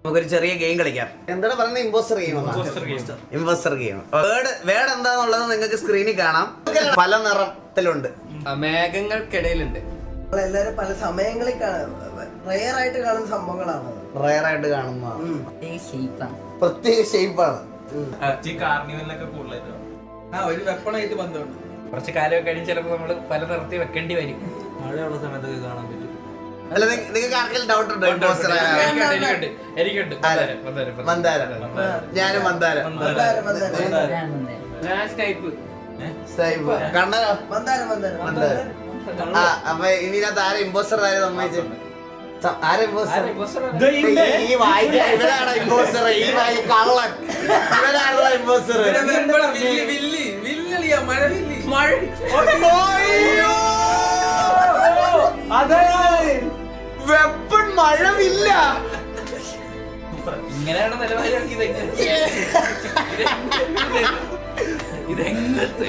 നമുക്കൊരു ചെറിയ ഗെയിം കളിക്കാം. എന്താണ് പറയുന്നത്? Impostor game. Impostor game. Word എന്താന്നുള്ളത് നിങ്ങൾക്ക് സ്ക്രീനിൽ കാണാം. പല നിറത്തിലുണ്ട്, മേഘങ്ങൾക്കിടയിലുണ്ട്. എല്ലാരും പല സമയങ്ങളിൽ റെയർ ആയിട്ട് കാണുന്ന സംഭവങ്ങളാണ്. റയർ ആയിട്ട് കാണുന്ന പ്രത്യേക ഷേപ്പാണ്. ഒരു വെപ്പണായിട്ട് ബന്ധമുണ്ട്. കുറച്ച് കാലമൊക്കെ കഴിഞ്ഞ് ചിലപ്പോൾ നമ്മള് പല നിറത്തിൽ വെക്കേണ്ടി വരും. മഴയുള്ള സമയത്തൊക്കെ കാണാൻ പറ്റും. അല്ല, നിങ്ങൾക്ക് ആർക്കെങ്കിലും ഡൗട്ട് ഉണ്ടോ? ഇമ്പോസ്റ്റർ എനിക്കുണ്ട്. മന്ദാരം. ഞാനും മന്ദാരം. കണ്ണനോ? മന്ദാരം. ആ, അപ്പൊ ഇതിനകത്ത് ആരെ ഇമ്പോസ്റ്റർ ആരെ സമ്മതിച്ചു? ആരെ ഇമ്പോസ്റ്റർ? ഈ വായിക്ക ഇവരാണ് ഇമ്പോസ്റ്റർ. ഈ വായി കള്ളൻ ഇവരാണോ ഇമ്പോസ്റ്റർ? വെപ്പൺ മഴവില്ല. ഇങ്ങനെയാണ് നിലവാരം. ഇതെങ്ങനത്തെ